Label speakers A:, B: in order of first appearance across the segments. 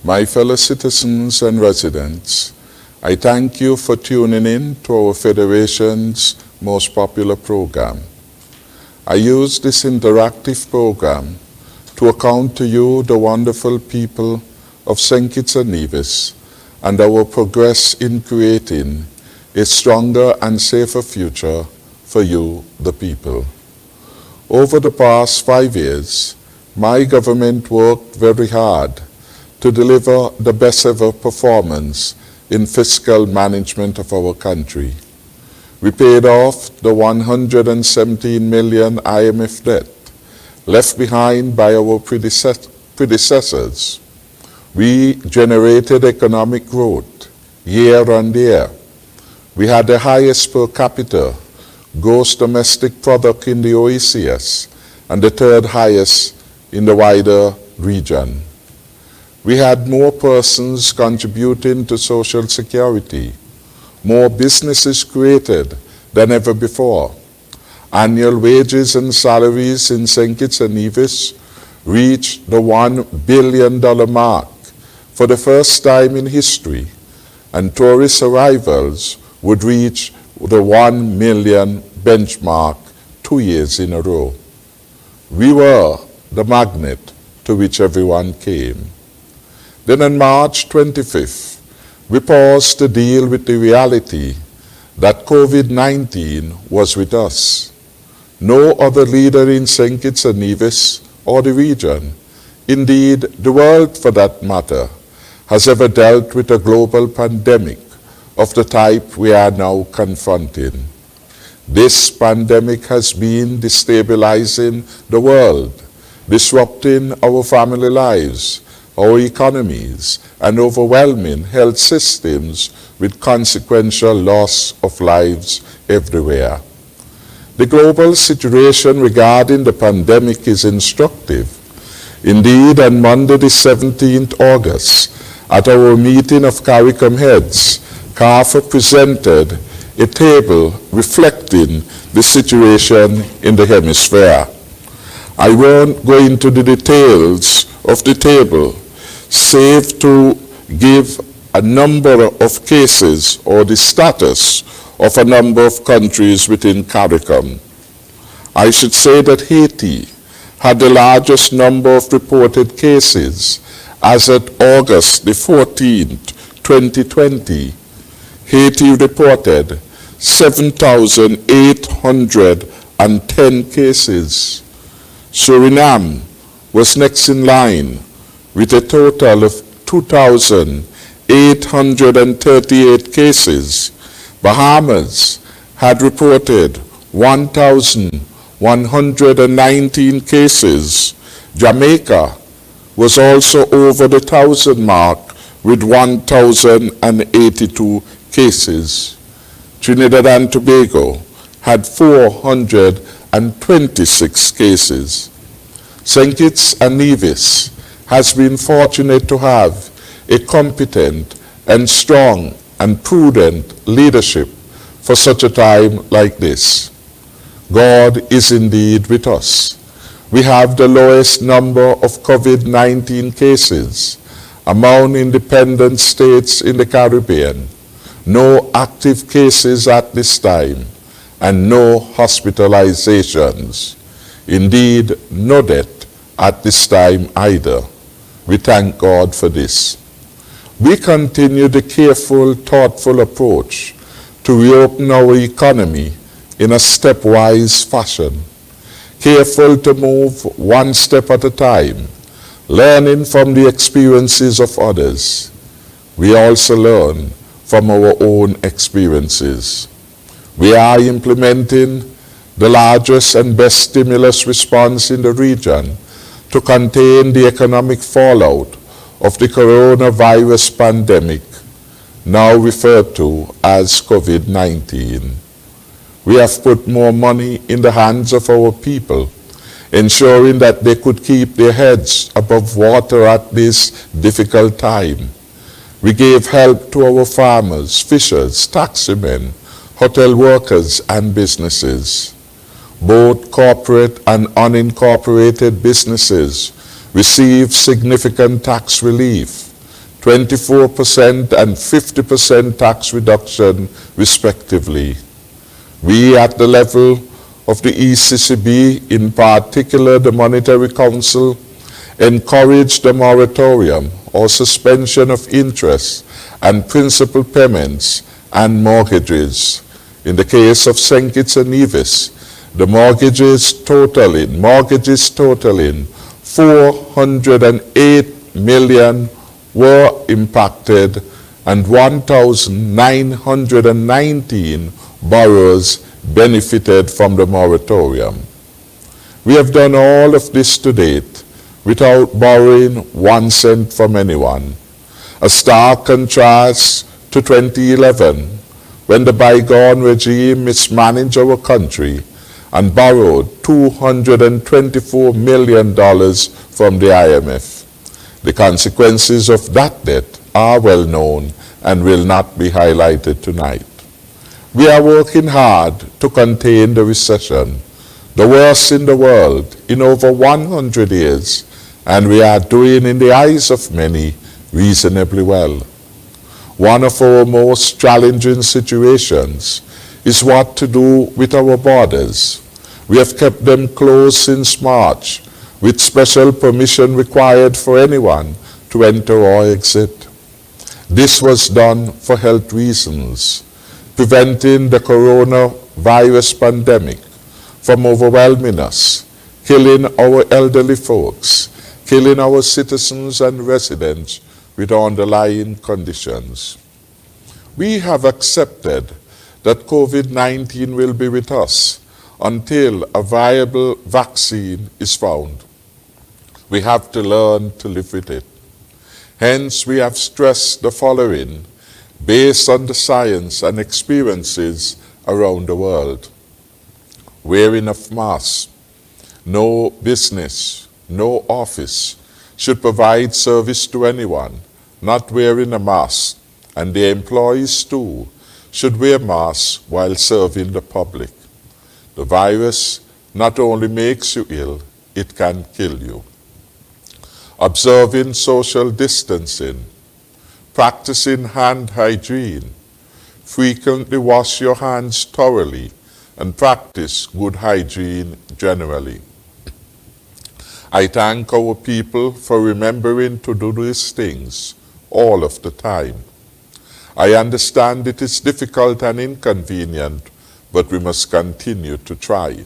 A: My fellow citizens and residents, I thank you for tuning in to our Federation's most popular program. I use this interactive program to account to you the wonderful people of St. Kitts and Nevis and our progress in creating a stronger and safer future for you, the people. Over the past 5 years, my government worked very hard to deliver the best ever performance in fiscal management of our country. We paid off the 117 million IMF debt left behind by our predecessors. We generated economic growth year on year. We had the highest per capita gross domestic product in the OECS and the third highest in the wider region. We had more persons contributing to Social Security, more businesses created than ever before. Annual wages and salaries in St. Kitts and Nevis reached the $1 billion mark for the first time in history, and tourist arrivals would reach the 1 million benchmark 2 years in a row. We were the magnet to which everyone came. Then on March 25th, we paused to deal with the reality that COVID-19 was with us. No other leader in St. Kitts and Nevis or the region, indeed the world for that matter, has ever dealt with a global pandemic of the type we are now confronting. This pandemic has been destabilizing the world, disrupting our family lives, our economies, and overwhelming health systems with consequential loss of lives everywhere. The global situation regarding the pandemic is instructive. Indeed, on Monday the 17th August, at our meeting of CARICOM heads, CARFA presented a table reflecting the situation in the hemisphere. I won't go into the details of the table, save to give a number of cases or the status of a number of countries within CARICOM. I should say that Haiti had the largest number of reported cases as at August the 14th, 2020. Haiti reported 7,810 cases. Suriname was next in line with a total of 2,838 cases. Bahamas had reported 1,119 cases. Jamaica was also over the 1,000 mark with 1,082 cases. Trinidad and Tobago had 426 cases. St. Kitts and Nevis has been fortunate to have a competent and strong and prudent leadership for such a time like this. God is indeed with us. We have the lowest number of COVID-19 cases among independent states in the Caribbean, no active cases at this time, and no hospitalizations. Indeed, no death at this time either. We thank God for this. We continue the careful, thoughtful approach to reopen our economy in a stepwise fashion, careful to move one step at a time, learning from the experiences of others. We also learn from our own experiences. We are implementing the largest and best stimulus response in the region to contain the economic fallout of the coronavirus pandemic, now referred to as COVID-19. We have put more money in the hands of our people, ensuring that they could keep their heads above water at this difficult time. We gave help to our farmers, fishers, taximen, hotel workers, and businesses. Both corporate and unincorporated businesses received significant tax relief. 24% and 50% tax reduction respectively. We at the level of the ECCB, in particular the Monetary Council, encourage the moratorium or suspension of interest and principal payments and mortgages. In the case of St. Kitts and Nevis, the mortgages totaling $408 million were impacted, and 1,919 borrowers benefited from the moratorium. We have done all of this to date without borrowing 1 cent from anyone, a stark contrast to 2011, when the bygone regime mismanaged our country and borrowed $224 million from the IMF. The consequences of that debt are well known and will not be highlighted tonight. We are working hard to contain the recession, the worst in the world in over 100 years, and we are doing, in the eyes of many, reasonably well. One of our most challenging situations is what to do with our borders. We have kept them closed since March, with special permission required for anyone to enter or exit. This was done for health reasons, preventing the coronavirus pandemic from overwhelming us, killing our elderly folks, killing our citizens and residents with underlying conditions. We have accepted that COVID-19 will be with us until a viable vaccine is found. We have to learn to live with it. Hence, we have stressed the following based on the science and experiences around the world. Wearing of masks. No business, no office should provide service to anyone not wearing a mask, and the employees too should wear masks while serving the public. The virus not only makes you ill, it can kill you. Observing social distancing, practicing hand hygiene, frequently wash your hands thoroughly, and practice good hygiene generally. I thank our people for remembering to do these things all of the time. I understand it is difficult and inconvenient, but we must continue to try.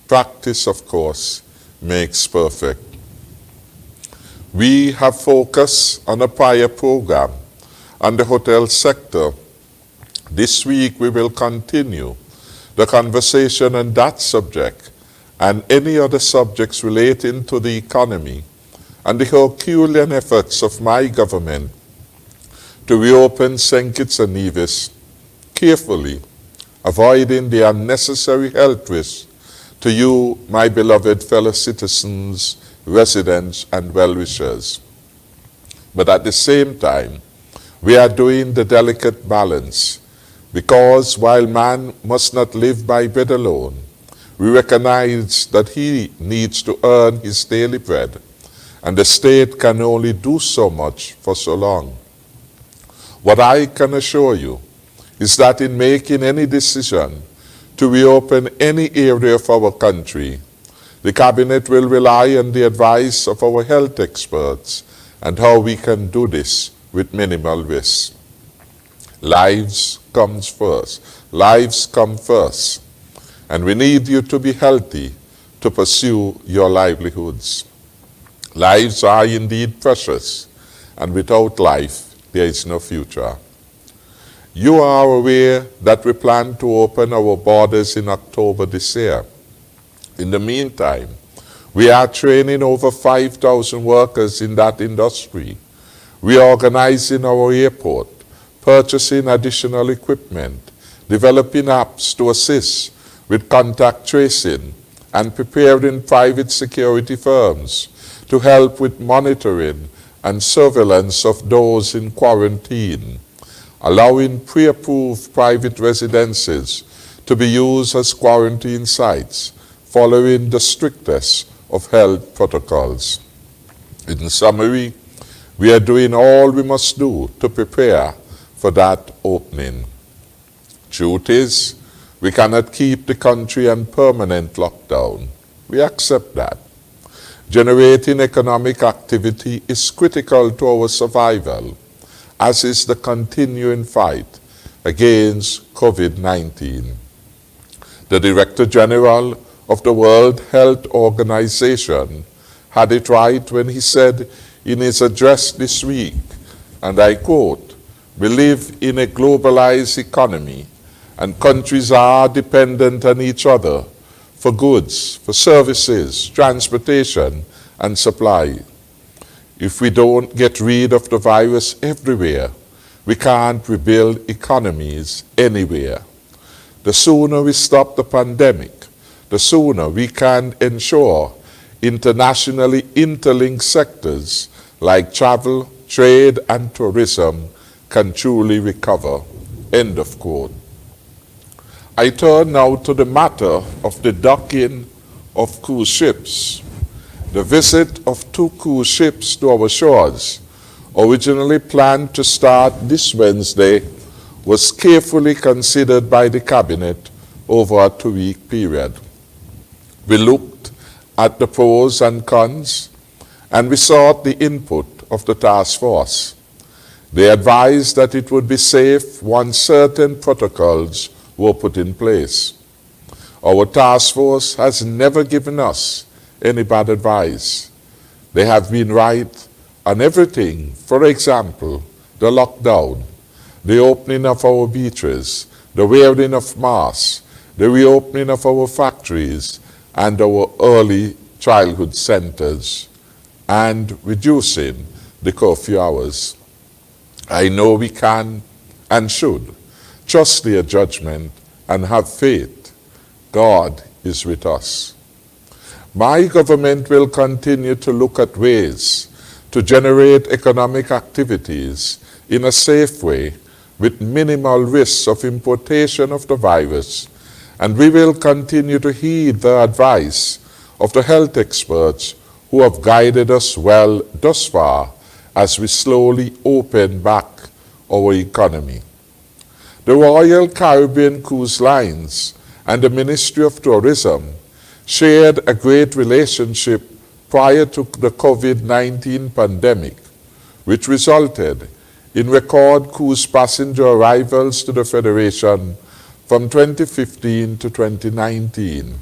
A: Practice, of course, makes perfect. We have focused on a prior program on the hotel sector. This week we will continue the conversation on that subject and any other subjects relating to the economy and the Herculean efforts of my government to reopen St. Kitts and Nevis carefully, avoiding the unnecessary health risks to you, my beloved fellow citizens, residents, and well-wishers. But at the same time, we are doing the delicate balance, because while man must not live by bread alone, we recognize that he needs to earn his daily bread, and the state can only do so much for so long. What I can assure you is that in making any decision to reopen any area of our country, the Cabinet will rely on the advice of our health experts and how we can do this with minimal risk. Lives comes first. Lives come first. And we need you to be healthy to pursue your livelihoods. Lives are indeed precious, and without life, there is no future. You are aware that we plan to open our borders in October this year. In the meantime, we are training over 5,000 workers in that industry, reorganizing our airport, purchasing additional equipment, developing apps to assist with contact tracing, and preparing private security firms to help with monitoring and surveillance of those in quarantine, allowing pre-approved private residences to be used as quarantine sites, following the strictest of health protocols. In summary, We are doing all we must do to prepare for that opening. Truth is, we cannot keep the country on permanent lockdown. We accept that. Generating economic activity is critical to our survival, as is the continuing fight against COVID-19. The Director General of the World Health Organization had it right when he said in his address this week, and I quote, "We live in a globalized economy, and countries are dependent on each other for goods, for services, transportation, and supply. If we don't get rid of the virus everywhere, we can't rebuild economies anywhere. The sooner we stop the pandemic, the sooner we can ensure internationally interlinked sectors like travel, trade, and tourism can truly recover." End of quote. I turn now to the matter of the docking of cruise ships. The visit of 2 cruise ships to our shores, originally planned to start this Wednesday, was carefully considered by the Cabinet over a 2-week period. We looked at the pros and cons, and we sought the input of the task force. They advised that it would be safe once certain protocols were put in place. Our task force has never given us any bad advice. They have been right on everything. For example, the lockdown, the opening of our beaches, the wearing of masks, the reopening of our factories and our early childhood centers, and reducing the curfew hours. I know we can and should trust their judgment and have faith. God is with us. My government will continue to look at ways to generate economic activities in a safe way with minimal risks of importation of the virus, and we will continue to heed the advice of the health experts who have guided us well thus far as we slowly open back our economy. The Royal Caribbean Cruise Lines and the Ministry of Tourism shared a great relationship prior to the COVID-19 pandemic, which resulted in record cruise passenger arrivals to the Federation from 2015 to 2019.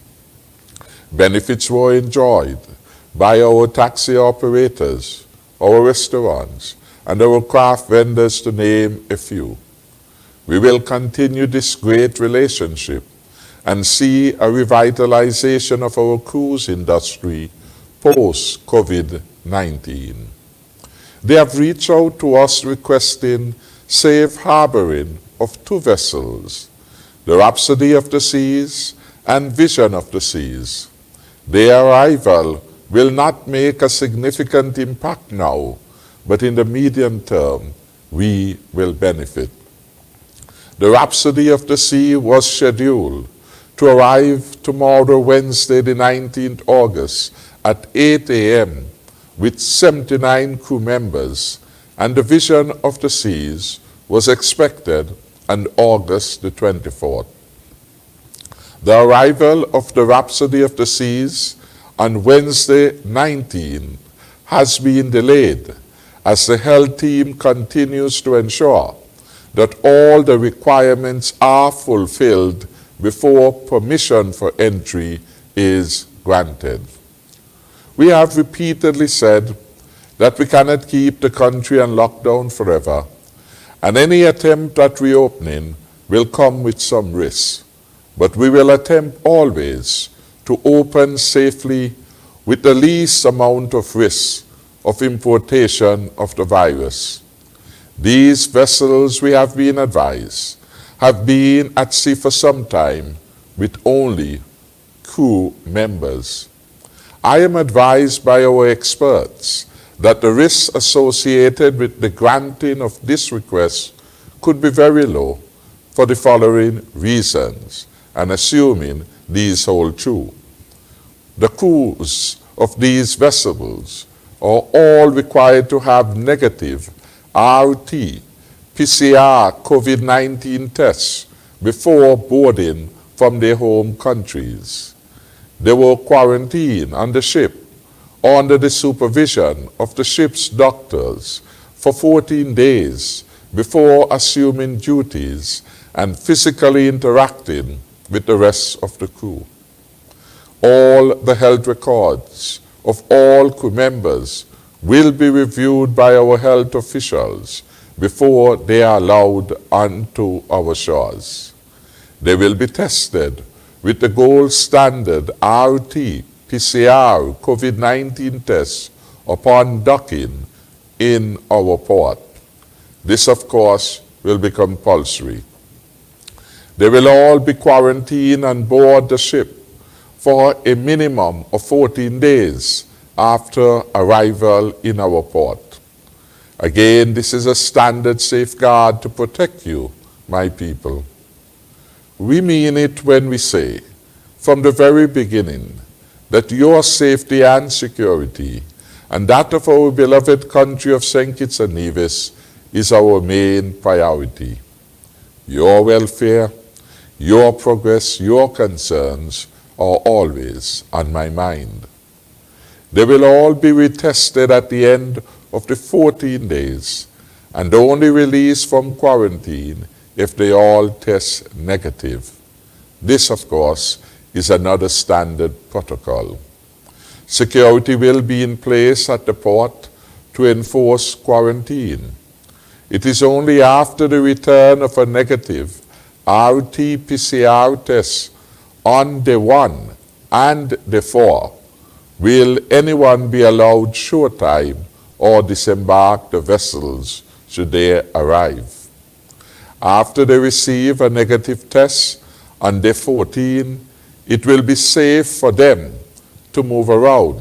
A: Benefits were enjoyed by our taxi operators, our restaurants, and our craft vendors, to name a few. We will continue this great relationship and see a revitalization of our cruise industry post-COVID-19. They have reached out to us requesting safe harboring of 2 vessels, the Rhapsody of the Seas and Vision of the Seas. Their arrival will not make a significant impact now, but in the medium term, we will benefit. The Rhapsody of the Sea was scheduled to arrive tomorrow, Wednesday, the 19th August at 8 a.m. with 79 crew members, and the Vision of the Seas was expected on August the 24th. The arrival of the Rhapsody of the Seas on Wednesday 19 has been delayed as the health team continues to ensure that all the requirements are fulfilled before permission for entry is granted. We have repeatedly said that we cannot keep the country on lockdown forever, and any attempt at reopening will come with some risks. But we will attempt always to open safely with the least amount of risk of importation of the virus. These vessels, we have been advised, have been at sea for some time with only crew members. I am advised by our experts that the risks associated with the granting of this request could be very low for the following reasons, and assuming these hold true. The crews of these vessels are all required to have negative RT-PCR COVID-19 tests before boarding from their home countries. They were quarantined on the ship under the supervision of the ship's doctors for 14 days before assuming duties and physically interacting with the rest of the crew. All the health records of all crew members will be reviewed by our health officials before they are allowed onto our shores. They will be tested with the gold standard RT-PCR COVID-19 test upon docking in our port. This, of course, will be compulsory. They will all be quarantined on board the ship for a minimum of 14 days after arrival in our port. Again, this is a standard safeguard to protect you, my people. We mean it when we say, from the very beginning, that your safety and security, and that of our beloved country of St. Kitts and Nevis, is our main priority. Your welfare, your progress, your concerns are always on my mind. They will all be retested at the end of the 14 days and only released from quarantine if they all test negative. This, of course, is another standard protocol. Security will be in place at the port to enforce quarantine. It is only after the return of a negative RT-PCR test on day 1 and day 4 will anyone be allowed shore time or disembark the vessels should they arrive. After they receive a negative test on day 14, it will be safe for them to move around.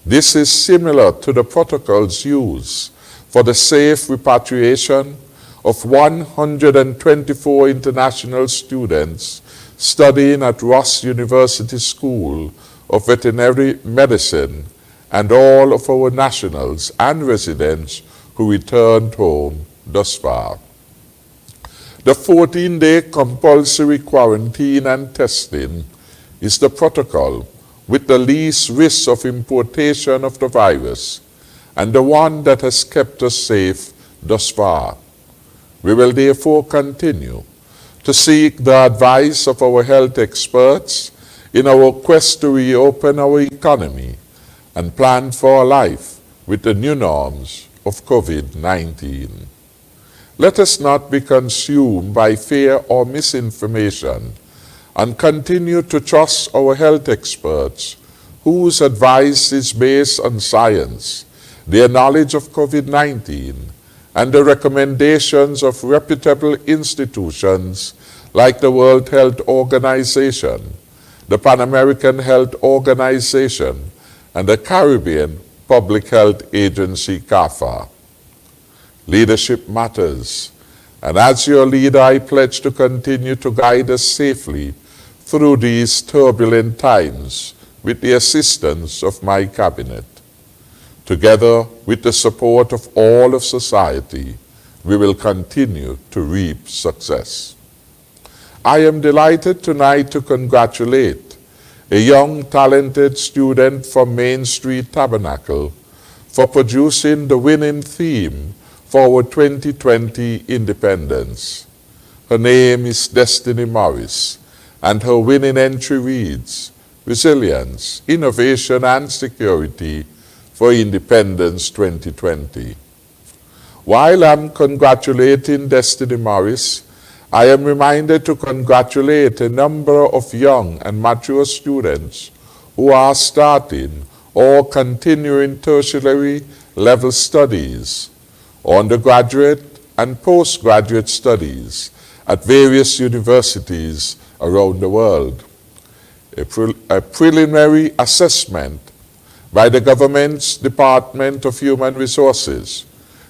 A: This is similar to the protocols used for the safe repatriation of 124 international students studying at Ross University School of Veterinary Medicine and all of our nationals and residents who returned home thus far. The 14-day compulsory quarantine and testing is the protocol with the least risk of importation of the virus and the one that has kept us safe thus far. We will therefore continue to seek the advice of our health experts in our quest to reopen our economy and plan for a life with the new norms of COVID-19. Let us not be consumed by fear or misinformation and continue to trust our health experts whose advice is based on science, their knowledge of COVID-19, and the recommendations of reputable institutions like the World Health Organization, the Pan American Health Organization, and the Caribbean Public Health Agency, CARPHA. Leadership matters, and as your leader, I pledge to continue to guide us safely through these turbulent times with the assistance of my cabinet. Together with the support of all of society, we will continue to reap success. I am delighted tonight to congratulate a young, talented student from Main Street Tabernacle for producing the winning theme for our 2020 Independence. Her name is Destiny Morris, and her winning entry reads, Resilience, Innovation and Security for Independence 2020. While I'm congratulating Destiny Morris, I am reminded to congratulate a number of young and mature students who are starting or continuing tertiary level studies, undergraduate and postgraduate studies at various universities around the world. A preliminary assessment by the government's Department of Human Resources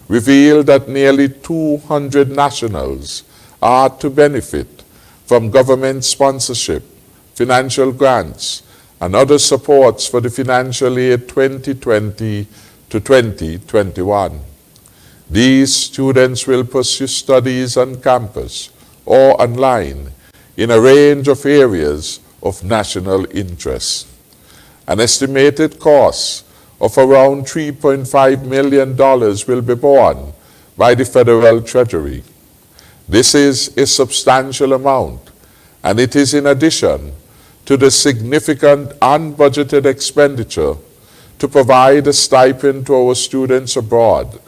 A: revealed that nearly 200 nationals are to benefit from government sponsorship, financial grants, and other supports for the financial year 2020 to 2021. These students will pursue studies on campus or online in a range of areas of national interest. An estimated cost of around $3.5 million will be borne by the Federal Treasury. This is a substantial amount, and it is in addition to the significant unbudgeted expenditure to provide a stipend to our students abroad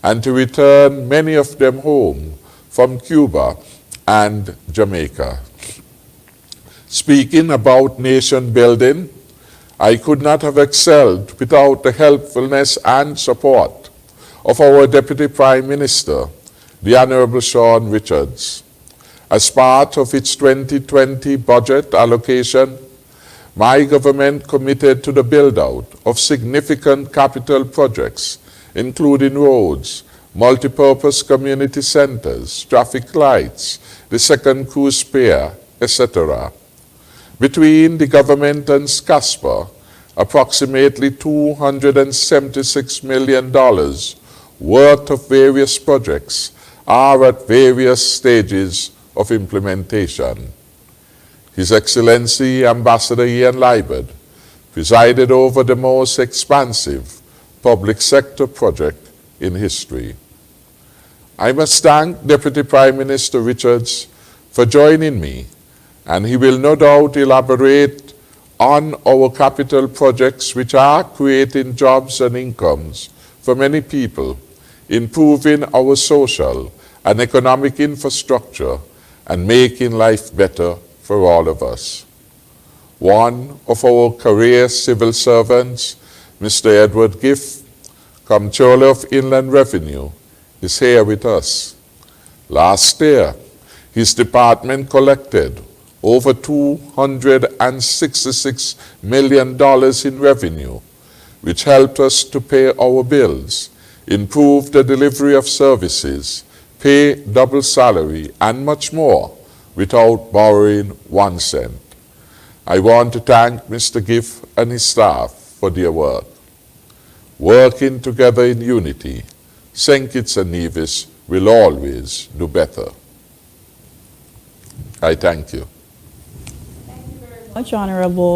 A: and to return many of them home from Cuba and Jamaica. Speaking about nation building, I could not have excelled without the helpfulness and support of our Deputy Prime Minister, the Honorable Shawn Richards. As part of its 2020 budget allocation, my government committed to the build-out of significant capital projects, including roads, multipurpose community centers, traffic lights, the second cruise pier, etc. Between the government and SCASPA, approximately $276 million worth of various projects are at various stages of implementation. His Excellency Ambassador Ian Liburd presided over the most expansive public sector project in history. I must thank Deputy Prime Minister Richards for joining me, and he will no doubt elaborate on our capital projects which are creating jobs and incomes for many people, improving our social and economic infrastructure, and making life better for all of us. One of our career civil servants, Mr. Edward Giff, Comptroller of Inland Revenue, is here with us. Last year, his department collected over $266 million in revenue, which helped us to pay our bills, improve the delivery of services, pay double salary, and much more without borrowing 1 cent. I want to thank Mr. Giff and his staff for their work. Working together in unity, St. Kitts and Nevis will always do better. I thank you.
B: Thank you very much, Honorable